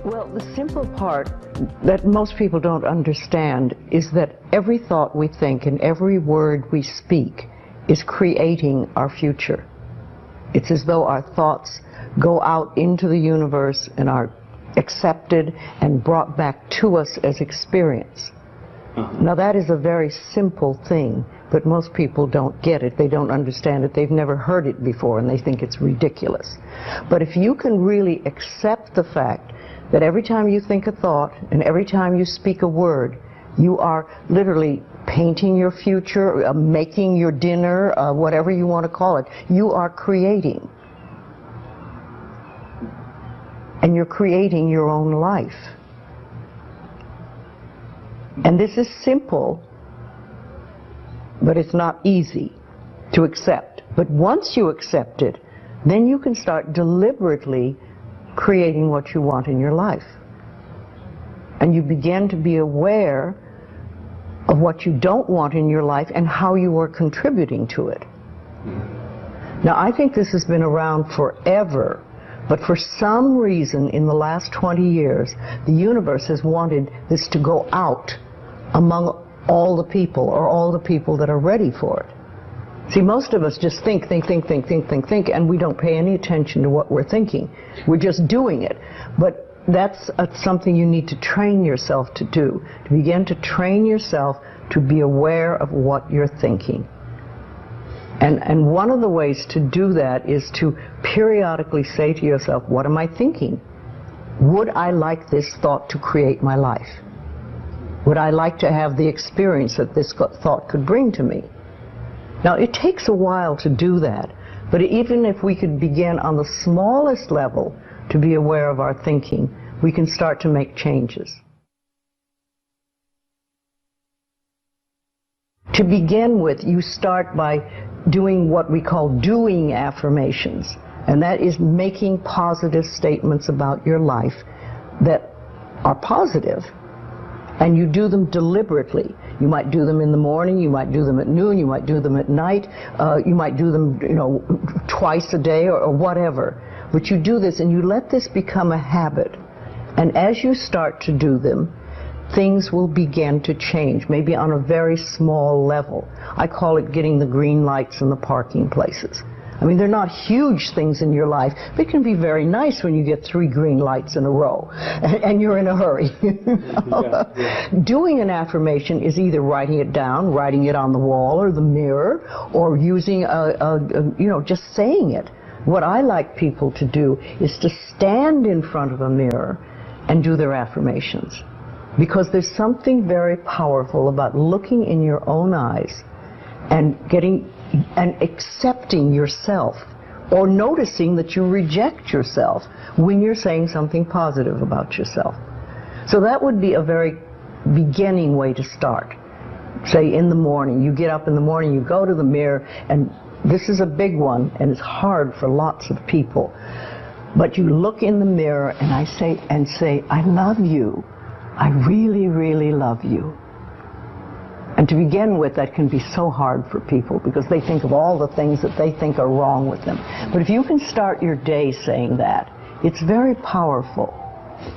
Well, the simple part that most people don't understand is that every thought we think and every word we speak is creating our future. It's as though our thoughts go out into the universe and are accepted and brought back to us as experience. Now that is a very simple thing, but most people don't get it. They don't understand it. They've never heard it before and they think it's ridiculous. But if you can really accept the fact that every time you think a thought and every time you speak a word, you are literally painting your future, making your dinner, whatever you want to call it. You are creating. And you're creating your own life. And this is simple, but it's not easy to accept. But once you accept it, then you can start deliberately creating what you want in your life. And you begin to be aware of what you don't want in your life and how you are contributing to it. Now, I think this has been around forever, but for some reason in the last 20 years, the universe has wanted this to go out among all the people, or all the people that are ready for it. See, most of us just think, and we don't pay any attention to what we're thinking. We're just doing it. But that's something you need to train yourself to do, to begin to train yourself to be aware of what you're thinking. And one of the ways to do that is to periodically say to yourself, what am I thinking? Would I like this thought to create my life? Would I like to have the experience that this thought could bring to me? Now, it takes a while to do that, but even if we could begin on the smallest level to be aware of our thinking, we can start to make changes. To begin with, you start by doing what we call doing affirmations, and that is making positive statements about your life that are positive, and you do them deliberately. You might do them in the morning, you might do them at noon, you might do them at night, you might do them, twice a day or whatever. But you do this and you let this become a habit. And as you start to do them, things will begin to change, maybe on a very small level. I call it getting the green lights in the parking places. I mean, they're not huge things in your life, but it can be very nice when you get 3 green lights in a row and you're in a hurry. Doing an affirmation is either writing it down, writing it on the wall or the mirror, or using just saying it. What I like people to do is to stand in front of a mirror and do their affirmations. Because there's something very powerful about looking in your own eyes and accepting yourself, or noticing that you reject yourself when you're saying something positive about yourself. So that would be a very beginning way to start. Say in the morning, you get up in the morning, you go to the mirror, and this is a big one, and it's hard for lots of people. But you look in the mirror and say, I love you. I really, really love you. And to begin with, that can be so hard for people because they think of all the things that they think are wrong with them. But if you can start your day saying that, it's very powerful.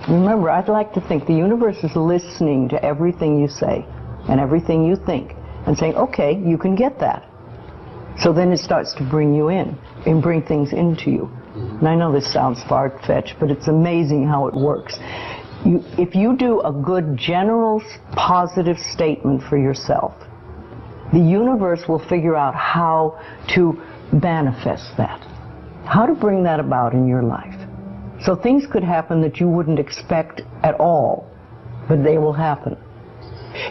Remember, I'd like to think the universe is listening to everything you say and everything you think and saying, okay, you can get that. So then it starts to bring you in and bring things into you. And I know this sounds far-fetched, but it's amazing how it works. If you do a good general positive statement for yourself, the universe will figure out how to manifest that, how to bring that about in your life. So things could happen that you wouldn't expect at all, but they will happen.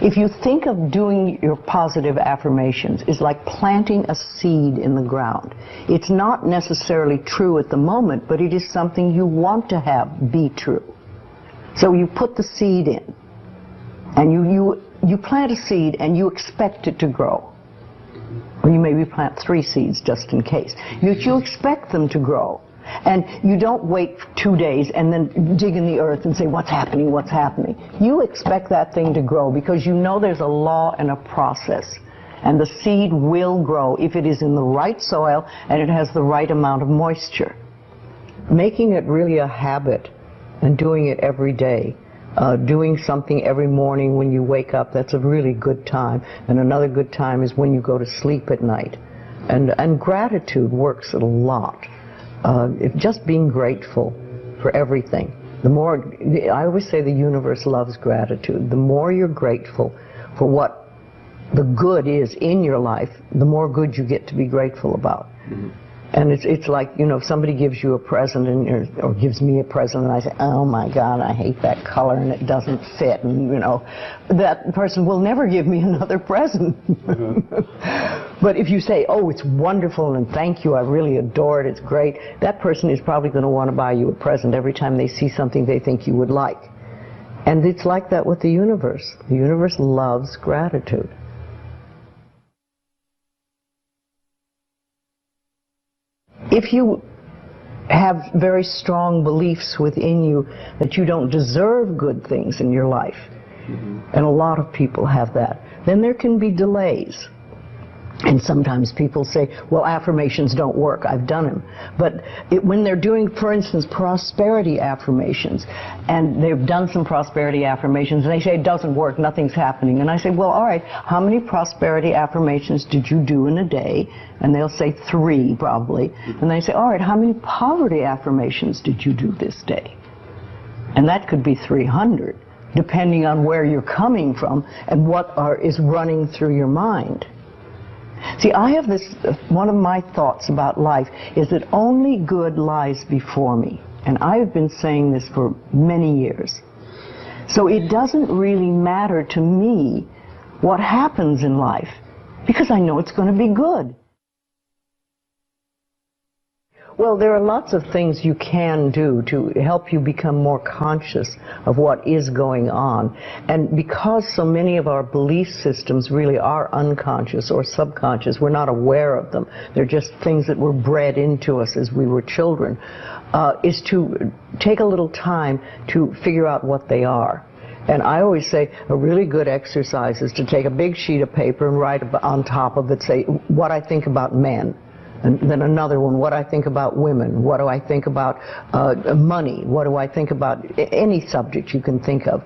If you think of doing your positive affirmations is like planting a seed in the ground. It's not necessarily true at the moment, but it is something you want to have be true. So you put the seed in, and you plant a seed and you expect it to grow. Or you maybe plant 3 seeds just in case. You expect them to grow. And you don't wait 2 days and then dig in the earth and say, what's happening, what's happening? You expect that thing to grow because you know there's a law and a process. And the seed will grow if it is in the right soil and it has the right amount of moisture. Making it really a habit and doing it every day. Doing something every morning when you wake up, that's a really good time. And another good time is when you go to sleep at night. And gratitude works a lot. Just being grateful for everything. The more, I always say the universe loves gratitude. The more you're grateful for what the good is in your life, the more good you get to be grateful about. Mm-hmm. And it's like, you know, if somebody gives you a present or gives me a present and I say, oh my God, I hate that color and it doesn't fit, and you know, that person will never give me another present. Mm-hmm. But if you say, oh, it's wonderful and thank you, I really adore it, it's great, that person is probably going to want to buy you a present every time they see something they think you would like. And it's like that with the universe. The universe loves gratitude. If you have very strong beliefs within you that you don't deserve good things in your life, mm-hmm. and a lot of people have that, then there can be delays. And sometimes people say, well, affirmations don't work, I've done them. But when they're doing, for instance, prosperity affirmations, and they've done some prosperity affirmations, and they say it doesn't work, nothing's happening. And I say, well, all right, how many prosperity affirmations did you do in a day? And they'll say 3, probably. And they say, all right, how many poverty affirmations did you do this day? And that could be 300, depending on where you're coming from and what is running through your mind. See, I have this, one of my thoughts about life is that only good lies before me. And I've been saying this for many years. So it doesn't really matter to me what happens in life, because I know it's going to be good. Well, there are lots of things you can do to help you become more conscious of what is going on. And because so many of our belief systems really are unconscious or subconscious, we're not aware of them. They're just things that were bred into us as we were children, is to take a little time to figure out what they are. And I always say a really good exercise is to take a big sheet of paper and write on top of it, say, what I think about men. And then another one, what I think about women, what do I think about money, what do I think about any subject you can think of.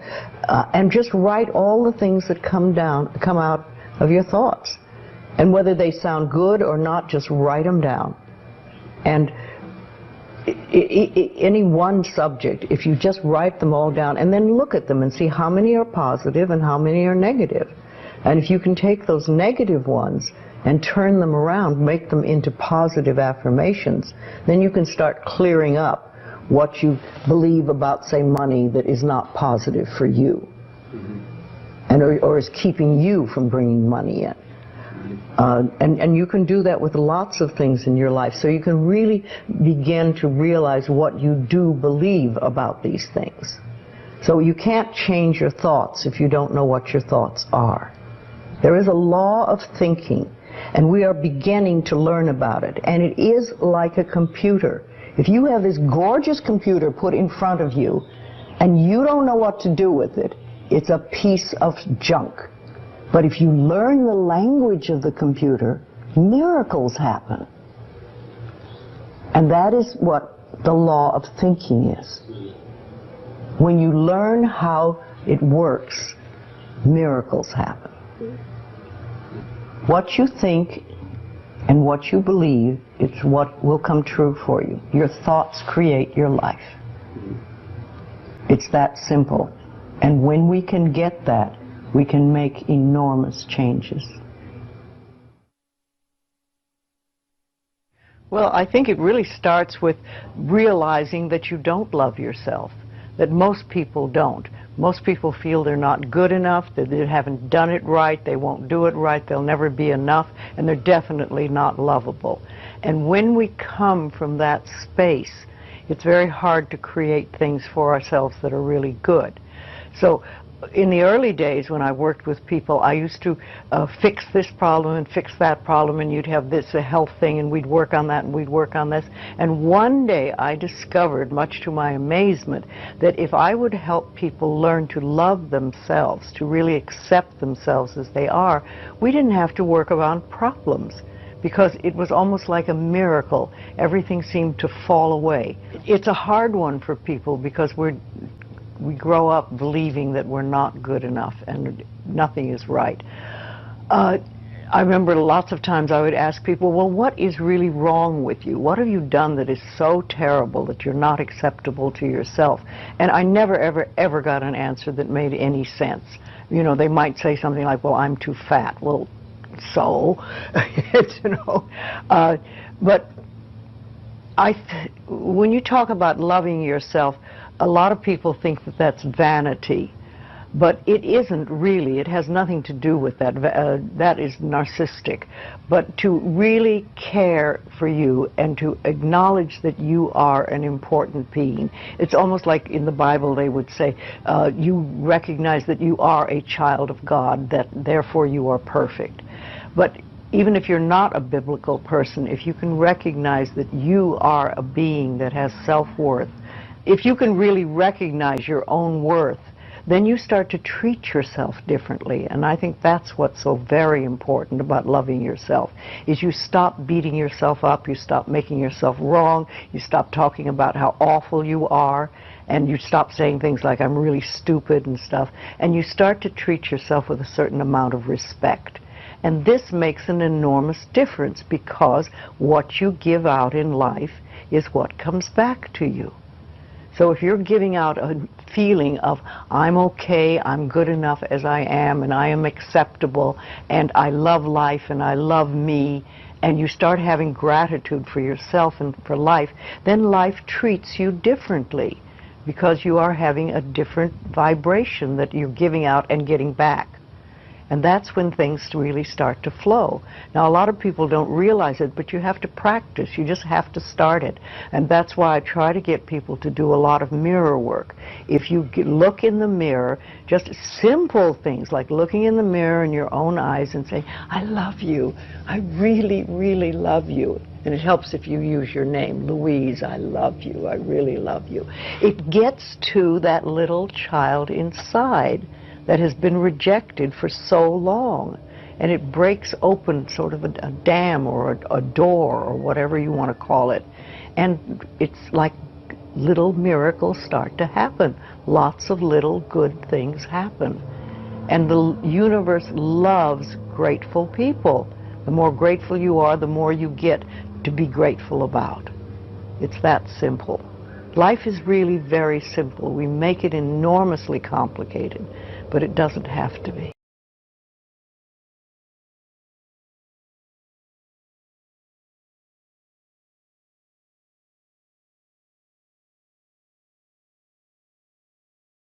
And just write all the things that come out of your thoughts. And whether they sound good or not, just write them down. And any one subject, if you just write them all down and then look at them and see how many are positive and how many are negative. And if you can take those negative ones and turn them around, make them into positive affirmations, then you can start clearing up what you believe about, say, money that is not positive for you, and or is keeping you from bringing money in. And you can do that with lots of things in your life, so you can really begin to realize what you do believe about these things. So you can't change your thoughts if you don't know what your thoughts are. There is a law of thinking, and we are beginning to learn about it. And it is like a computer. If you have this gorgeous computer put in front of you, and you don't know what to do with it, it's a piece of junk. But if you learn the language of the computer, miracles happen. And that is what the law of thinking is. When you learn how it works, miracles happen. What you think and what you believe is what will come true for you. Your thoughts create your life. It's that simple. And when we can get that, we can make enormous changes. Well, I think it really starts with realizing that you don't love yourself, that most people don't. Most people feel they're not good enough, that they haven't done it right, they won't do it right, they'll never be enough, and they're definitely not lovable. And when we come from that space, it's very hard to create things for ourselves that are really good. So in the early days when I worked with people, I used to fix this problem and fix that problem, and you'd have this, a health thing, and we'd work on that and we'd work on this. And one day I discovered, much to my amazement, that if I would help people learn to love themselves, to really accept themselves as they are, we didn't have to work around problems, because it was almost like a miracle. Everything seemed to fall away. It's a hard one for people because we grow up believing that we're not good enough and nothing is right. I remember lots of times I would ask people, well, what is really wrong with you? What have you done that is so terrible that you're not acceptable to yourself? And I never, ever, ever got an answer that made any sense. You know, they might say something like, well, I'm too fat. Well, so, you know. But when you talk about loving yourself, a lot of people think that that's vanity. But it isn't really. It has nothing to do with that. That is narcissistic. But to really care for you and to acknowledge that you are an important being. It's almost like in the Bible they would say, you recognize that you are a child of God, that therefore you are perfect. But even if you're not a biblical person, if you can recognize that you are a being that has self-worth, if you can really recognize your own worth, then you start to treat yourself differently. And I think that's what's so very important about loving yourself, is you stop beating yourself up, you stop making yourself wrong, you stop talking about how awful you are, and you stop saying things like, I'm really stupid and stuff, and you start to treat yourself with a certain amount of respect. And this makes an enormous difference, because what you give out in life is what comes back to you. So if you're giving out a feeling of, I'm okay, I'm good enough as I am, and I am acceptable, and I love life, and I love me, and you start having gratitude for yourself and for life, then life treats you differently, because you are having a different vibration that you're giving out and getting back. And that's when things really start to flow. Now, a lot of people don't realize it, but you have to practice. You just have to start it. And that's why I try to get people to do a lot of mirror work. If you look in the mirror, just simple things like looking in the mirror in your own eyes and saying, I love you. I really, really love you. And it helps if you use your name, Louise, I love you. I really love you. It gets to that little child inside that has been rejected for so long, and it breaks open sort of a dam or a door or whatever you want to call it, and it's like little miracles start to happen. Lots of little good things happen, and the universe loves grateful people. The more grateful you are, the more you get to be grateful about. It's that simple. Life is really very simple. We make it enormously complicated, but it doesn't have to be.